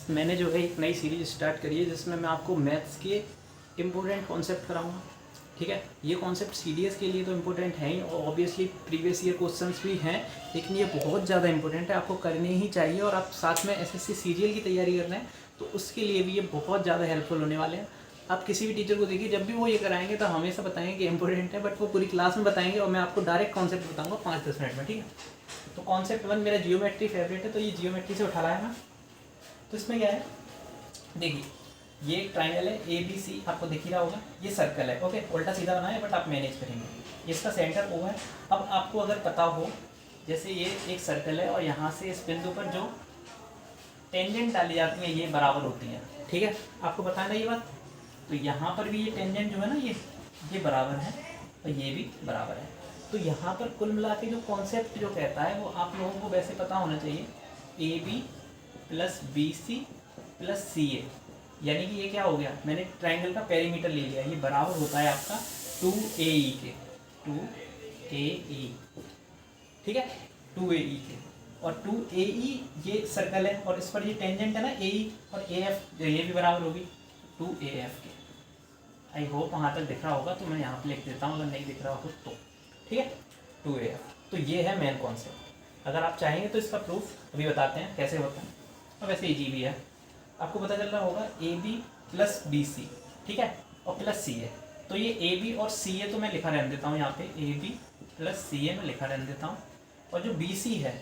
मैंने जो है एक नई सीरीज स्टार्ट करी है जिसमें मैं आपको मैथ्स के इम्पोर्टेंट कॉन्सेप्ट कराऊंगा। ठीक है, ये कॉन्सेप्ट सीडीएस के लिए तो इम्पोर्टेंट है ही और ऑब्वियसली प्रीवियस ईयर क्वेश्चंस भी हैं, लेकिन ये बहुत ज़्यादा इंपॉर्टेंट है, आपको करने ही चाहिए। और आप साथ में एसएससी सीजीएल की तैयारी कर रहे हैं तो उसके लिए भी ये बहुत ज़्यादा हेल्पफुल होने वाले हैं। आप किसी भी टीचर को देखिए, जब भी वो ये कराएंगे तो हमेशा बताएंगे कि इंपॉर्टेंट है, बट वो पूरी क्लास में बताएंगे और मैं आपको डायरेक्ट कॉन्सेप्ट बताऊँगा 5-10 मिनट में। ठीक है, तो कॉन्सेप्ट 1 मेरा जियोमेट्री फेवरेट है, तो ये जियोमेट्री से उठा रहा है ना। तो इसमें क्या है, देखिए ये एक ट्राइंगल है ए बी सी, आपको दिख ही रहा होगा। ये सर्कल है, ओके, उल्टा सीधा बना है बट आप मैनेज करेंगे। इसका सेंटर ओ है। अब आपको अगर पता हो, जैसे ये एक सर्कल है और यहाँ से इस बिंदु पर जो टेंजेंट डाली जाती है ये बराबर होती है। ठीक है, आपको पता है ना ये बात। तो यहाँ पर भी ये टेंजेंट जो है ना ये बराबर है और ये भी बराबर है। तो यहाँ पर कुल मिला के जो कॉन्सेप्ट जो कहता है वो आप लोगों को वैसे पता होना चाहिए, A B plus B C plus C A, यानी कि ये क्या हो गया, मैंने ट्राइंगल का पेरीमीटर ले लिया, ये बराबर होता है आपका 2AE के, 2AE। ठीक है, 2AE के। और 2AE ये सर्कल है और इस पर ये टेंजेंट है ना AE और AF, ये भी बराबर होगी 2AF के। आई होप वहाँ तक दिख रहा होगा, तो मैं यहाँ पे लिख देता हूँ अगर नहीं दिख रहा हो तो। ठीक है, 2AF। तो ये है मेन कॉन्सेप्ट। अगर आप चाहेंगे तो इसका प्रूफ अभी बताते हैं कैसे होता है, और वैसे इजी भी है। आपको पता चल रहा होगा AB प्लस BC, ठीक है, और प्लस CA। तो ये AB और CA तो मैं लिखा रहने देता हूँ यहाँ पे, AB प्लस CA में लिखा रहने देता हूँ। और जो BC है,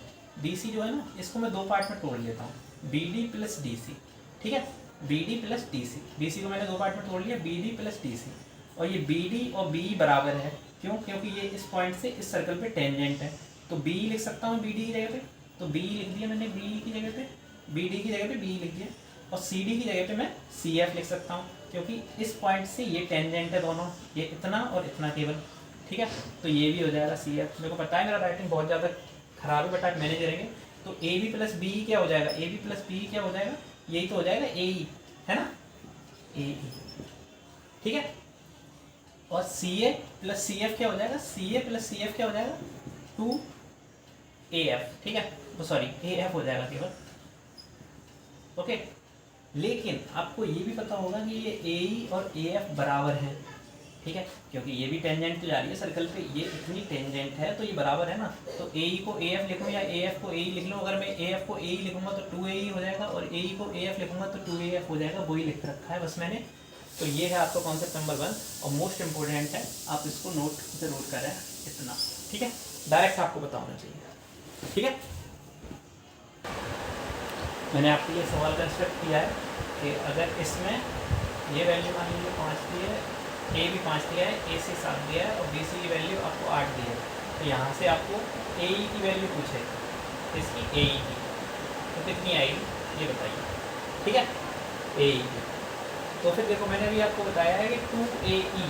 BC जो है ना, इसको मैं दो पार्ट में तोड़ लेता हूँ, BD प्लस DC। ठीक है, BD प्लस DC, BC को मैंने दो पार्ट में तोड़ लिया, BD प्लस DC। और ये BD और BE बराबर है, क्यों, क्योंकि ये इस पॉइंट से इस सर्कल पे टेंजेंट है। तो BE लिख सकता हूँ BD की जगह पे, तो BE लिख दिया मैंने BE की जगह पे, BD की जगह पे BE लिख दिया। और CD की जगह पे मैं CF लिख सकता हूँ, क्योंकि इस पॉइंट से ये टेंजेंट है दोनों, ये इतना और इतना केवल। ठीक है, तो ये भी हो जाएगा CF। मेरे को पता है मेरा राइटिंग बहुत ज़्यादा खराब है, बट आप मैनेज करेंगे। तो AB प्लस BE क्या हो जाएगा, AB प्लस BE क्या हो जाएगा, यही तो हो जाएगा AE, है ना, AE। ठीक है, और CA प्लस CF क्या हो जाएगा, CA प्लस CF क्या हो जाएगा 2AF। ठीक है, तो सॉरी AF हो जाएगा केवल, ओके। लेकिन आपको ये भी पता होगा कि ये AE और AF बराबर हैं। ठीक है, क्योंकि ये भी टेंजेंट तो जा रही है सर्कल पे, ये इतनी टेंजेंट है तो ये बराबर है ना। तो AE को AF लिखूँ या AF को AE लिख लूँ, अगर मैं AF को AE लिखूँगा तो 2AE हो जाएगा, और AE को AF लिखूँगा तो 2AF हो जाएगा। वही लिख रखा है बस मैंने। तो ये है आपका कॉन्सेप्ट नंबर 1 और मोस्ट इम्पोर्टेंट है, आप इसको नोट जरूर करें इतना। ठीक है, डायरेक्ट आपको पता होना चाहिए। ठीक है, मैंने आपके लिए सवाल कंस्ट्रक्ट किया है कि अगर इसमें ये वैल्यू मान लीजिए 5 दी है, A भी 5 दिया है, A से 7 दिया है और BC की वैल्यू आपको 8 दी है, तो यहाँ से आपको AE की वैल्यू पूछे, इसकी AE की, तो कितनी आएगी ये बताइए। ठीक है, AE की। तो फिर देखो मैंने अभी आपको बताया है कि 2AE,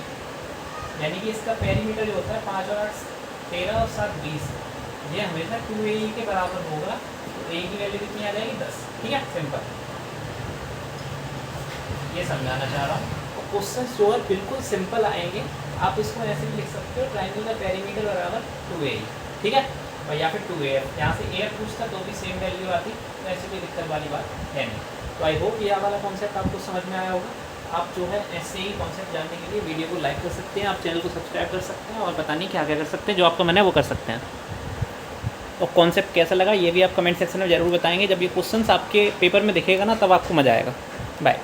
यानी कि इसका पेरीमीटर जो होता है 5 और 8 13 और 7 20, ये हमेशा 2AE के बराबर होगा। तो A की वैल्यू कितनी आ जाएगी 10। ठीक है, सिंपल, ये समझाना चाह रहा हूँ। और क्वेश्चन जो है बिल्कुल सिंपल आएंगे, आप इसको ऐसे भी लिख सकते हो, ट्राइंगल का पेरीमीटर बराबर 2AE। ठीक है, और या फिर 2AF, यहाँ से AF पूछता तो भी सेम वैल्यू आती, तो ऐसी कोई दिक्कत वाली बात है नहीं। तो आई होप ये वाला कॉन्सेप्ट आपको समझ में आया होगा। आप जो है ऐसे ही कॉन्सेप्ट जानने के लिए वीडियो को लाइक कर सकते हैं, आप चैनल को सब्सक्राइब कर सकते हैं, और पता नहीं क्या क्या कर सकते हैं, जो आपको मैंने वो कर सकते हैं। और कॉन्सेप्ट कैसा लगा ये भी आप कमेंट सेक्शन में ज़रूर बताएंगे। जब ये क्वेश्चंस आपके पेपर में दिखेगा ना, तब आपको मज़ा आएगा। बाय।